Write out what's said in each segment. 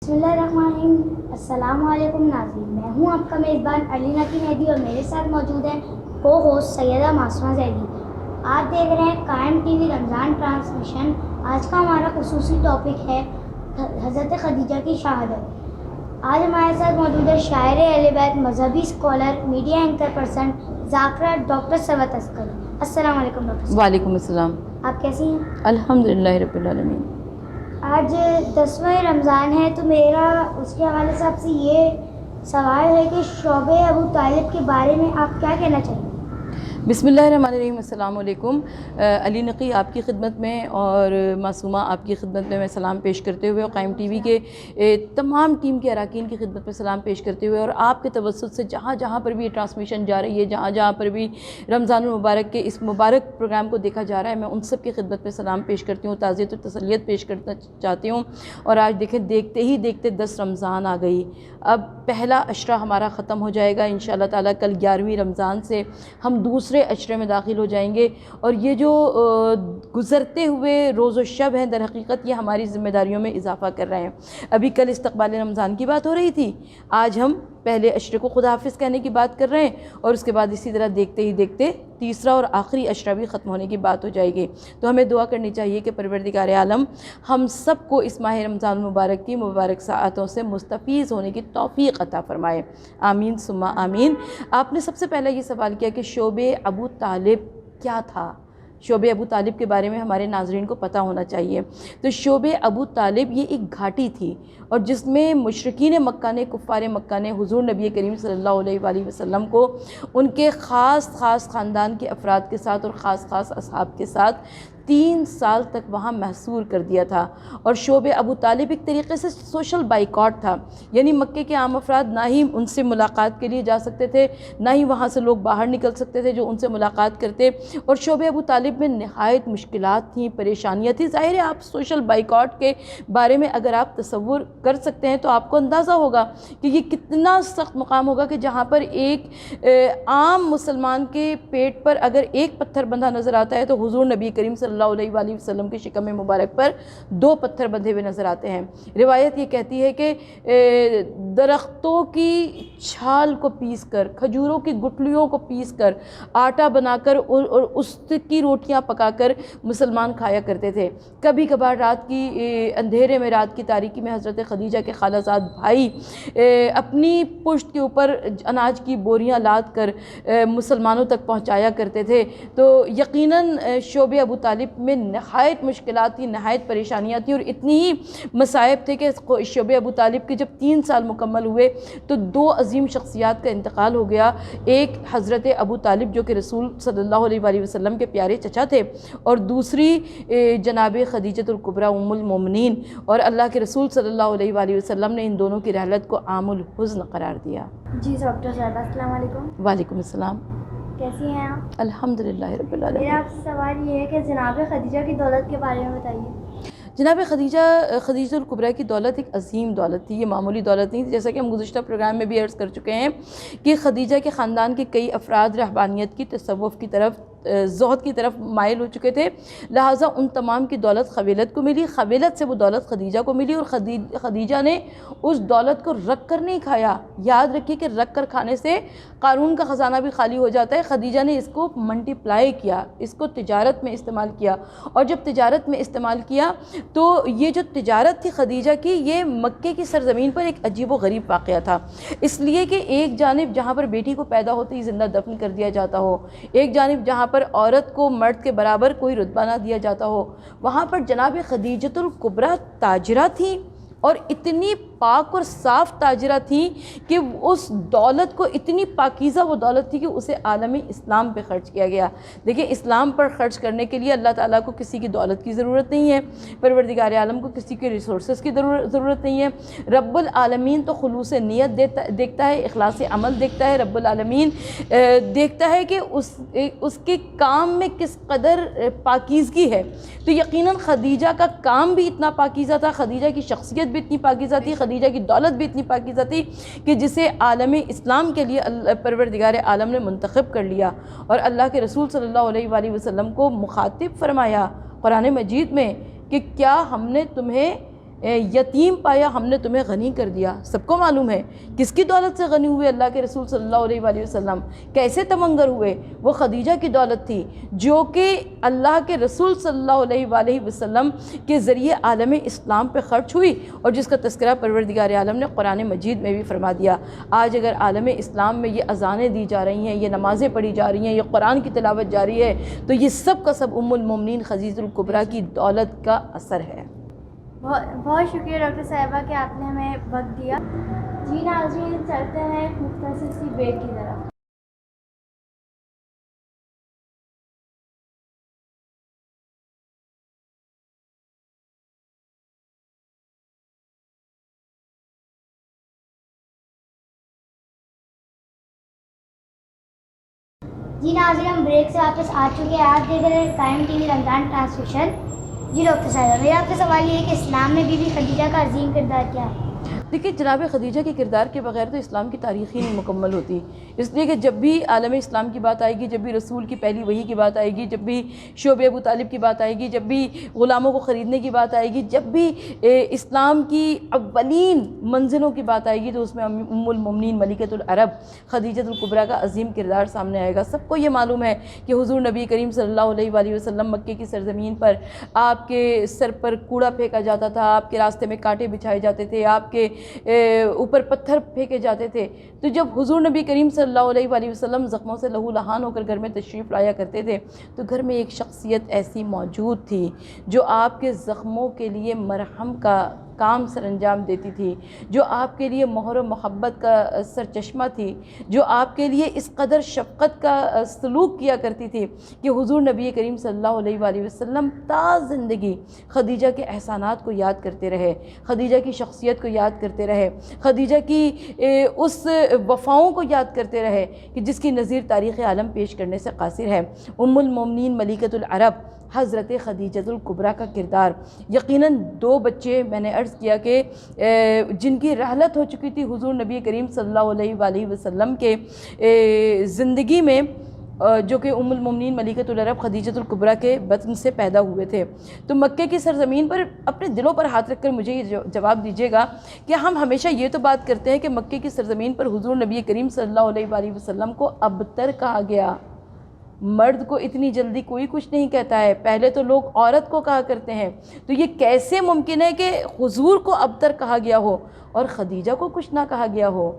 बिस्मिल्लाहिर्रहमानिर्रहीम। अस्सलाम वालेकुम नाज़रीन, मैं हूँ आपका मेज़बान अली नकी मेहदी और मेरे साथ मौजूद है को होस्ट सैयदा मासूमा ज़ैदी। आप देख रहे हैं कायम टीवी रमज़ान ट्रांसमिशन। आज का हमारा खुसूसी टॉपिक है हज़रत खदीजा की शहादत। आज हमारे साथ मौजूद है शायर अहले बैत, मजहबी स्कॉलर, मीडिया एंकर पर्सन ज़ाकरा डॉक्टर सवत अस्करी। अस्सलाम वालेकुम डॉक्टर। वालेकुम अस्सलाम। आप कैसी हैं? अल्हम्दुलिल्लाह रब्बिल आलमीन। आज 10वां रमज़ान है, तो मेरा उसके हवाले से आपसे ये सवाल है कि शोबे अबू तालिब के बारे में आप क्या कहना चाहेंगे? बिस्मिल्लाहिर्रहमानिर्रहीम। अस्सलाम वालेकुम। अली नकी आपकी खिदमत में और मासूमा आपकी खिदमत में मैं सलाम पेश करते हुए और कायम टीवी के तमाम टीम के अरकान की खिदमत में सलाम पेश करते हुए और आपके तवज्जुह से जहाँ जहाँ पर भी ये ट्रांसमिशन जा रही है, जहाँ जहाँ पर भी रमज़ानुल मुबारक के इस मुबारक प्रोग्राम को देखा जा रहा है, मैं उन सब की खिदमत में सलाम पेश करती हूँ, ताज़ियत और तसल्लियत पेश करना चाहती हूँ। और आज देखें, देखते ही देखते 10 रमज़ान आ गई। अब पहला अशरा हमारा ख़त्म हो जाएगा इंशाअल्लाह ताला। कल 11वीं रमज़ान से हम दूसरे अशरे में दाखिल हो जाएंगे और ये जो गुज़रते हुए रोज़ व शब हैं, दर हकीकत ये हमारी ज़िम्मेदारियों में इजाफ़ा कर रहे हैं। अभी कल इस्तक़बाल रमज़ान की बात हो रही थी, आज हम पहले अशरे को खुदा हाफिज़ कहने की बात कर रहे हैं और उसके बाद इसी तरह देखते ही देखते तीसरा और आखिरी अशरा भी ख़त्म होने की बात हो जाएगी। तो हमें दुआ करनी चाहिए कि परवरदिगार आलम हम सब को इस माह रमज़ान मुबारक की मुबारक साअतों से मुस्तफ़ीज़ होने की तौफ़ीक़ अता फ़रमाए। आमीन सुम्मा आमीन। आपने सबसे पहले ये सवाल किया कि शोबे अबू तालिब क्या था। शोबे अबू तालिब के बारे में हमारे नाज़रीन को पता होना चाहिए। तो शोबे अबू तालिब ये एक घाटी थी और जिसमें मुशरिकीन मक्का ने, कुफ़ार मक्का ने हुज़ूर नबी करीम सल्लल्लाहु अलैहि वसल्लम को उनके ख़ास ख़ानदान के अफराद के साथ और ख़ास असहाब के साथ 3 साल तक वहाँ महसूर कर दिया था। और शोबे अबू तालिब एक तरीक़े से सोशल बाइकॉट था, यानी मक्के के आम अफराद ना ही उनसे मुलाकात के लिए जा सकते थे, ना ही वहाँ से लोग बाहर निकल सकते थे जो उनसे मुलाकात करते। और शोबे अबू तालिब में नहायत मुश्किलात थी, परेशानियाँ थी। ज़ाहिर है, आप सोशल बाइकॉट के बारे में अगर आप तसव्वुर कर सकते हैं तो आपको अंदाज़ा होगा कि ये कितना सख्त मुकाम होगा कि जहाँ पर एक आम मुसलमान के पेट पर अगर एक पत्थर बंधा नज़र आता है तो हुज़ूर नबी करीम सल्लल्लाहु अलैहि वसल्लम के शिकम मुबारक पर 2 पत्थर बंधे हुए नज़र आते हैं। रिवायत ये कहती है कि दरख्तों की छाल को पीस कर, खजूरों की गुठलियों को पीस कर, आटा बनाकर और उसकी रोटियां पकाकर मुसलमान खाया करते थे। कभी कभार रात की अंधेरे में, रात की तारीकी में हज़रत खदीजा के खालाजाद भाई अपनी पुश्त के ऊपर अनाज की बोरियां लाद कर मुसलमानों तक पहुंचाया करते थे। तो यकीनन शोबे अबू तालिब में नहायत मुश्किलात थी, नहायत परेशानियाँ थी और इतनी ही मसाइब थे कि शोबे अबू तालिब के जब 3 साल मुकम्मल हुए तो 2 अजीम शख्सियात का इंतकाल हो गया। एक हज़रत अबू तालिब जो कि रसूल सल्लल्लाहु अलैहि वसल्लम के प्यारे चचा थे और दूसरी जनाब खदीजतुल कुबरा उम्मुल मोमिनीन। और अल्लाह के रसूल सल्लल्लाहु अलैहि वसल्लम ने इन दोनों की रहलत को आमुल हुज़्न करार दिया। जी डॉक्टर साहब, अस्सलाम वालेकुम। वालेकुम अस्सलाम। कैसी हैं आप? अल्हम्दुलिल्लाह रब्बिल आलमीन। मेरा आपसे सवाल ये है कि जनाब खदीजा की दौलत के बारे में बताइए। जनाब खदीजतुल कुबरा की दौलत एक अजीम दौलत थी, ये मामूली दौलत नहीं थी। जैसा कि हम गुज़िश्ता प्रोग्राम में भी अर्ज़ कर चुके हैं कि खदीजा के ख़ानदान के कई अफराद रहबानियत की, तसव्वुफ़ की तरफ, ज़ुहद की तरफ माइल हो चुके थे, लिहाजा उन तमाम की दौलत ख़बीलत को मिली, ख़बीलत से वो दौलत खदीजा को मिली और खदीजा ने उस दौलत को रख कर नहीं खाया। याद रखिए कि रख कर खाने से क़ारून का ख़जाना भी खाली हो जाता है। खदीजा ने इसको मल्टीप्लाई किया, इसको तिजारत में इस्तेमाल किया और जब तिजारत में इस्तेमाल किया तो ये जो तिजारत थी खदीजा की, ये मक्के की सरज़मीन पर एक अजीब व गरीब वाक़या था। इसलिए कि एक जानिब जहाँ पर बेटी को पैदा होते ही ज़िंदा दफन कर दिया जाता हो, एक जानिब जहाँ पर औरत को मर्द के बराबर कोई रुतबा ना दिया जाता हो, वहाँ पर जनाब खदीजतुल कुबरा ताजरा थी और इतनी पाक और साफ़ ताजरा थी कि उस दौलत को, इतनी पाकीज़ा वो दौलत थी कि उसे आलमी इस्लाम पे ख़र्च किया गया। देखिए, इस्लाम पर ख़र्च करने के लिए अल्लाह ताला को किसी की दौलत की ज़रूरत नहीं है, परवरदिगार आलम को किसी के रिसोर्सेज़ की ज़रूरत नहीं है। रब्बुल आलमीन तो खुलूस नियत देखता है, इखलास अमल देखता है। रब्बुल आलमीन देखता है कि उसके काम में किस कदर पाकीज़गी है। तो यकीनन खदीजा का काम भी इतना पाकीज़ा था, खदीजा की शख्सियत भी इतनी पाकीज़ा थी, खदीजा की दौलत भी इतनी पाकीज़ा थी कि जिसे आलम इस्लाम के लिए परवरदिगार आलम ने मुंतखब कर लिया और अल्लाह के रसूल सल्लल्लाहु अलैहि वसल्लम को मुखातिब फरमाया कुरान मजीद में कि क्या हमने तुम्हें یتیم پایا ہم نے تمہیں غنی کر دیا. سب کو معلوم ہے کس کی دولت سے غنی ہوئے اللہ کے رسول صلی اللہ علیہ وآلہ وسلم, کیسے تمنگر ہوئے. وہ خدیجہ کی دولت تھی جو کہ اللہ کے رسول صلی اللہ علیہ وآلہ وسلم کے ذریعے عالم اسلام پہ خرچ ہوئی, اور جس کا تذکرہ پروردگار عالم نے قرآن مجید میں بھی فرما دیا. آج اگر عالم اسلام میں یہ اذانیں دی جا رہی ہیں, یہ نمازیں پڑھی جا رہی ہیں, یہ قرآن کی تلاوت جاری ہے, تو یہ سب کا سب ام المومنین خدیجہ الکبریٰ کی دولت کا اثر ہے. بہت شکریہ ڈاکٹر صاحبہ کہ آپ نے ہمیں وقت دیا. جی ناظرین, چلتے ہیں مختصر سی بریک کی طرف. جی ناظرین, ہم بریک سے واپس آ چکے ہیں. آپ دیکھ رہے ہیں قائم ٹی وی رمضان ٹرانسمیشن. جی ڈاکٹر صاحبہ, میرا آپ سے سوال یہ ہے کہ اسلام میں بی بی خدیجہ کا عظیم کردار کیا ہے؟ دیکھیے جناب خدیجہ کے کردار کے بغیر تو اسلام کی تاریخ ہی نہیں مکمل ہوتی. اس لیے کہ جب بھی عالم اسلام کی بات آئے گی, جب بھی رسول کی پہلی وحی کی بات آئے گی, جب بھی شعب ابو طالب کی بات آئے گی, جب بھی غلاموں کو خریدنے کی بات آئے گی, جب بھی اسلام کی اولین منزلوں کی بات آئے گی, تو اس میں ام المومنین ملکۃ العرب خدیجہ الکبریٰ کا عظیم کردار سامنے آئے گا. سب کو یہ معلوم ہے کہ حضور نبی کریم صلی اللہ علیہ وآلہ وسلم مکے کی سرزمین پر آپ کے سر پر کوڑا پھینکا جاتا تھا, آپ کے راستے میں کانٹے بچھائے جاتے تھے, آپ کے اوپر پتھر پھینکے جاتے تھے. تو جب حضور نبی کریم صلی اللہ علیہ وآلہ وسلم زخموں سے لہو لہان ہو کر گھر میں تشریف لایا کرتے تھے, تو گھر میں ایک شخصیت ایسی موجود تھی جو آپ کے زخموں کے لیے مرہم کا کام سر انجام دیتی تھی, جو آپ کے لیے مہر و محبت کا سرچشمہ تھی, جو آپ کے لیے اس قدر شفقت کا سلوک کیا کرتی تھی کہ حضور نبی کریم صلی اللہ علیہ وآلہ وسلم تا زندگی خدیجہ کے احسانات کو یاد کرتے رہے, خدیجہ کی شخصیت کو یاد کرتے رہے, خدیجہ کی اس وفاؤں کو یاد کرتے رہے کہ جس کی نظیر تاریخ عالم پیش کرنے سے قاصر ہے. ام المومنین ملکۃ العرب حضرت خدیجہ الکبریٰ کا کردار, یقیناً 2 بچے میں نے عرض کیا کہ جن کی رحلت ہو چکی تھی حضور نبی کریم صلی اللہ علیہ وآلہ وسلم کے زندگی میں, جو کہ ام المومنین ملکۃ العرب خدیجہ الکبریٰ کے بطن سے پیدا ہوئے تھے. تو مکے کی سرزمین پر اپنے دلوں پر ہاتھ رکھ کر مجھے یہ جواب دیجیے گا کہ ہم ہمیشہ یہ تو بات کرتے ہیں کہ مکے کی سرزمین پر حضور نبی کریم صلی اللہ علیہ وآلہ وسلم کو ابتر کہا گیا. مرد کو اتنی جلدی کوئی کچھ نہیں کہتا ہے, پہلے تو لوگ عورت کو کہا کرتے ہیں. تو یہ کیسے ممکن ہے کہ حضور کو ابتر کہا گیا ہو اور خدیجہ کو کچھ نہ کہا گیا ہو؟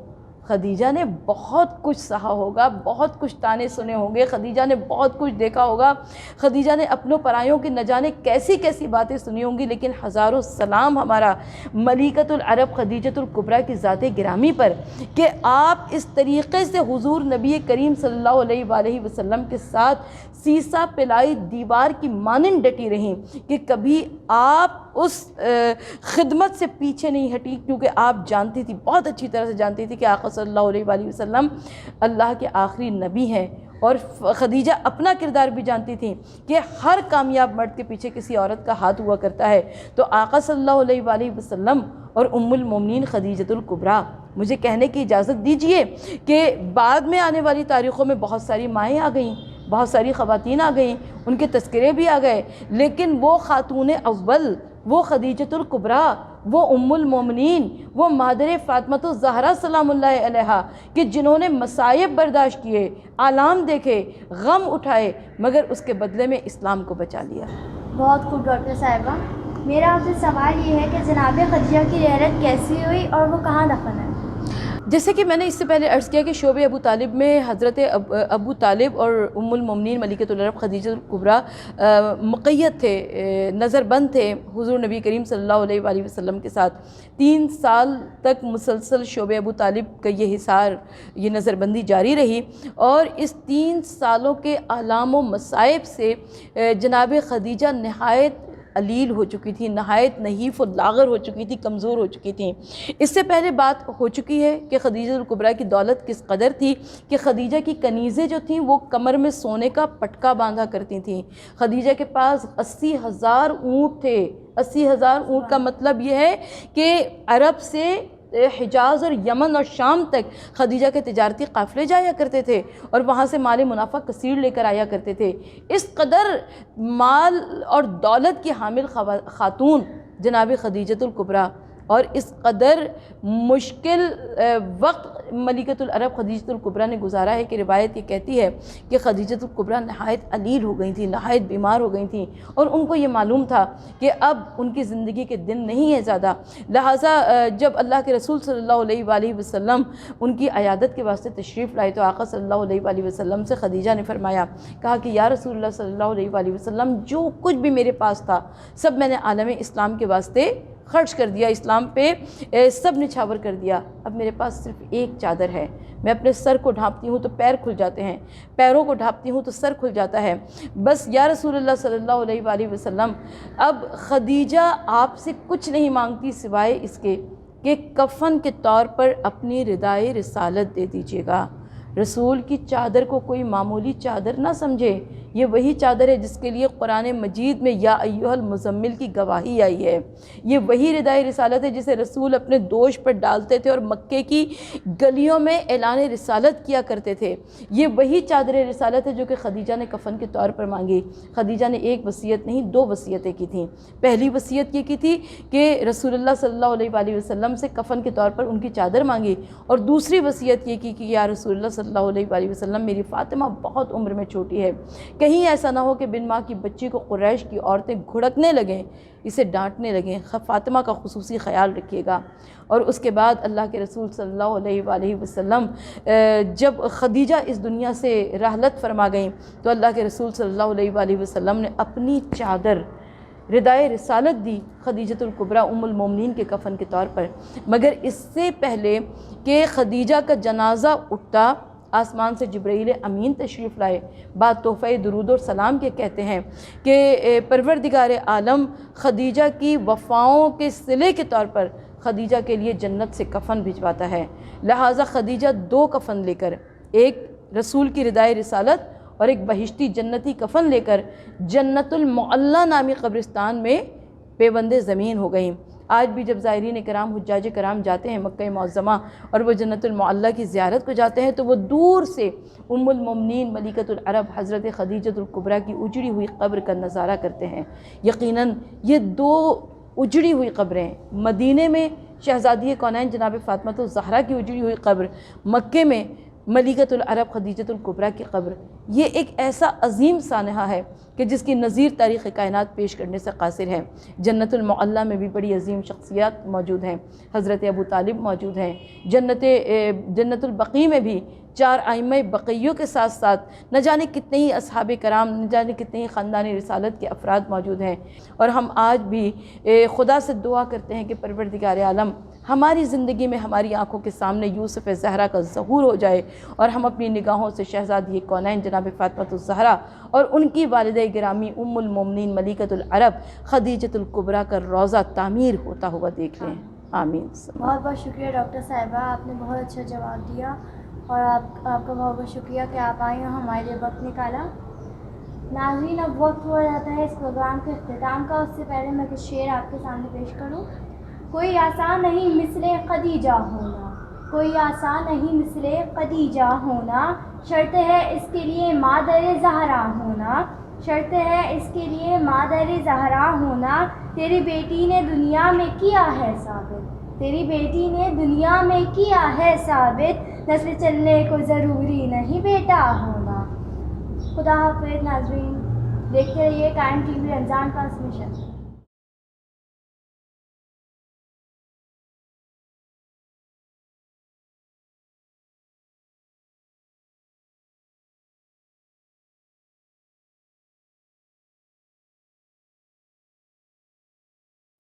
خدیجہ نے بہت کچھ سہا ہوگا, بہت کچھ تانے سنے ہوں گے, خدیجہ نے بہت کچھ دیکھا ہوگا, خدیجہ نے اپنوں پرایوں کی نہ جانے کیسی کیسی باتیں سنی ہوں گی. لیکن ہزاروں سلام ہمارا ملکۃ العرب خدیجہ الکبریٰ کی ذات گرامی پر کہ آپ اس طریقے سے حضور نبی کریم صلی اللہ علیہ وآلہ وسلم کے ساتھ سیسا پلائی دیوار کی مانند ڈٹی رہیں کہ کبھی آپ اس خدمت سے پیچھے نہیں ہٹی, کیونکہ آپ جانتی تھی, بہت اچھی طرح سے جانتی تھی کہ آقا صلی اللہ علیہ وآلہ وسلم اللہ کے آخری نبی ہیں. اور خدیجہ اپنا کردار بھی جانتی تھیں کہ ہر کامیاب مرد کے پیچھے کسی عورت کا ہاتھ ہوا کرتا ہے. تو آقا صلی اللہ علیہ وآلہ وسلم اور ام المومنین خدیجہ الکبریٰ, مجھے کہنے کی اجازت دیجئے کہ بعد میں آنے والی تاریخوں میں بہت ساری مائیں آ گئیں, بہت ساری خواتین آ گئیں, ان کے تذکرے بھی آ گئے, لیکن وہ خاتون اول, وہ خدیجہ الکبریٰ, وہ ام المومنین, وہ مادر فاطمہ الزہرا سلام اللہ علیہا کہ جنہوں نے مصائب برداشت کیے, آلام دیکھے, غم اٹھائے, مگر اس کے بدلے میں اسلام کو بچا لیا. بہت خوب ڈاکٹر صاحبہ. میرا آپ سے سوال یہ ہے کہ جناب خدیجہ کی رحلت کیسی ہوئی اور وہ کہاں دفن ہے؟ جیسے کہ میں نے اس سے پہلے عرض کیا کہ شعب ابو طالب میں حضرت ابو طالب اور ام المومنین ملکۃ العرب خدیجہ الکبریٰ مقید تھے, نظر بند تھے حضور نبی کریم صلی اللہ علیہ وآلہ وسلم کے ساتھ. 3 سال تک مسلسل شعب ابو طالب کا یہ حصار, یہ نظر بندی جاری رہی, اور اس 3 سالوں کے آلام و مصائب سے جناب خدیجہ نہایت علیل ہو چکی تھی, نہایت نحیف و لاغر ہو چکی تھی, کمزور ہو چکی تھیں. اس سے پہلے بات ہو چکی ہے کہ خدیجہ الکبریٰ کی دولت کس قدر تھی کہ خدیجہ کی کنیزیں جو تھیں وہ کمر میں سونے کا پٹکا باندھا کرتی تھیں. خدیجہ کے پاس 80,000 اونٹ تھے. 80,000 اونٹ کا مطلب یہ ہے کہ عرب سے حجاز اور یمن اور شام تک خدیجہ کے تجارتی قافلے جایا کرتے تھے اور وہاں سے مال منافع کثیر لے کر آیا کرتے تھے. اس قدر مال اور دولت کی حامل خاتون जनाब खदीजतुल कुबरा, और इस कदर मुश्किल वक्त मलिकतुल अरब खदीजतुल कुबरा ने गुजारा है कि रिवायत ये कहती है कि खदीजतुल कुबरा नहायत अलील हो गई थी, नहायत बीमार हो गई थी, और उनको ये मालूम था कि अब उनकी ज़िंदगी के दिन नहीं है ज़्यादा। लिहाजा जब अल्लाह के रसूल सल्लल्लाहु अलैहि वसल्लम उनकी अयादत के वास्ते तशरीफ़ लाए तो आका सल्लल्लाहु अलैहि वसल्लम से खदीजा ने फरमाया, कहा कि या रसूलुल्लाह सल्लल्लाहु अलैहि वसल्लम, जो कुछ भी मेरे पास था सब मैंने आलम इस्लाम के वास्ते खर्च कर दिया, इस्लाम पे सब निछावर कर दिया। अब मेरे पास सिर्फ एक चादर है, मैं अपने सर को ढांपती हूँ तो पैर खुल जाते हैं, पैरों को ढांपती हूँ तो सर खुल जाता है। बस या रसूलुल्लाह सल्लल्लाहु अलैहि वसल्लम, अब खदीजा आपसे कुछ नहीं मांगती सिवाय इसके कि कफ़न के तौर पर अपनी रिदाए रिसालत दे दीजिएगा। रसूल की चादर को कोई मामूली चादर ना समझे, ये वही चादर है जिसके लिए कुरान मजीद में या अय्युहल मुज़म्मिल की गवाही आई है। ये वही रिदाए रिसालत है जिसे रसूल अपने दोष पर डालते थे और मक्के की गलियों में ऐलान रिसालत किया करते थे। ये वही चादर रिसालत है जो कि खदीजा ने कफ़न के तौर पर मांगी। खदीजा ने एक वसीयत नहीं, दो वसीयतें की थी। पहली वसीयत ये की थी कि रसूलुल्लाह सल्लल्लाहु अलैहि वसल्लम से कफ़न के तौर पर उनकी चादर मांगी, और दूसरी वसीयत ये की कि या रसूलुल्लाह सल्लल्लाहु अलैहि वसल्लम, मेरी फ़ातिमा बहुत उम्र में छोटी है, कहीं ऐसा ना हो कि बिन माँ की बच्ची को कुरैश की औरतें घुड़कने लगें, इसे डांटने लगें, फ़ातिमा का खुसूसी ख़याल रखिएगा। और उसके बाद अल्लाह के रसूल सल्लल्लाहु अलैहि वसल्लम जब खदीजा इस दुनिया से रहलत फरमा गईं तो अल्लाह के रसूल सल्लल्लाहु अलैहि वसल्लम ने अपनी चादर रिदाए रिसालत दी खदीजतुल कुबरा उम्मुल मोमिनीन के कफ़न के तौर पर। मगर इससे पहले कि खदीजा का जनाज़ा उठता, आसमान से जिब्राईल अमीन तशरीफ़ लाए, बाद तोहफ़े दुरूद और सलाम के कहते हैं कि परवरदिगार आलम खदीजा की वफ़ाओं के सिले के तौर पर खदीजा के लिए जन्नत से कफ़न भिजवाता है। लिहाजा खदीजा दो कफ़न लेकर, एक रसूल की रिदाए रिसालत और एक बहिश्ती जन्नती कफ़न लेकर जन्नतुल मुअल्ला नामी कब्रिस्तान में पेबंदे ज़मीन हो गई। आज भी जब ज़ायरीन कराम, हुज्जाज कराम जाते हैं मक्का मुअज़्ज़मा और वो जन्नतुल मुअल्ला की ज़ियारत को जाते हैं तो वो दूर से उम्मुल मोमिनीन मलिकतुल अरब हज़रत खदीजतुल कुबरा की उजड़ी हुई कब्र का नज़ारा करते हैं। यकीनन ये दो उजड़ी हुई कब्रें, मदीने में शहज़ादी कौनैन जनाब फ़ातिमा ज़हरा की उजड़ी हुई कब्र, मक्के में मलिकतुल अरब खदीजतुल कुबरा की कब्र, ये एक ऐसा अजीम सानहा है कि जिसकी नज़ीर तारीख़ कायनात पेश करने से कासिर है। जन्नतुल मुअल्ला में भी बड़ी अजीम शख्सियात मौजूद हैं, हज़रत अबू तालिब मौजूद हैं। जन्नतुल बक़ी में भी चार आइम्मा बक़इयों के साथ साथ न जाने कितने ही असहाबे कराम, न जाने कितने ही ख़ानदानी रिसालत के अफराद मौजूद हैं। और हम आज भी खुदा से दुआ करते हैं कि परवरदिगार आलम हमारी ज़िंदगी में हमारी आँखों के सामने यूसुफ़ ज़हरा का ज़हूर हो जाए और हम अपनी निगाहों से शहज़ादी कौनैन जनाब फ़ातिमा ज़हरा और उनकी वालिदा गिरामी उम्मुल मोमिनीन मलिकतुल अरब खदीजतुल कुबरा का रोज़ा तामीर होता हुआ देख लें। आमीन। बहुत बहुत शुक्रिया डॉक्टर साहिबा, आपने बहुत अच्छा जवाब दिया, और आपका बहुत बहुत शुक्रिया कि आप आई और हमारे लिए वक्त निकाला। नाज़रीन, अब वक्त हो जाता है इस प्रोग्राम के इख्तिताम का। उससे पहले मैं कुछ शेर आपके सामने पेश करूँ। कोई आसान नहीं मिसले खदीजा होना, कोई आसान नहीं मिसले खदीजा होना, शर्त है इसके लिए मादर ज़हरा होना, शर्त है इसके लिए मादर ज़हरा होना। तेरी बेटी ने दुनिया में किया है साबित, तेरी बेटी ने दुनिया में किया है साबित, नस्ल चलने को ज़रूरी नहीं बेटा होना। खुदा हाफ़िज़ नाज़रीन, देखते रहिए कायम टीवी रमज़ान ट्रांसमिशन।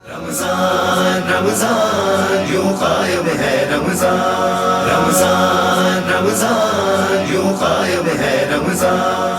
रमज़ान रमज़ान यूं कायम है रमज़ान, रमज़ान रमज़ान यूं कायम है रमज़ान।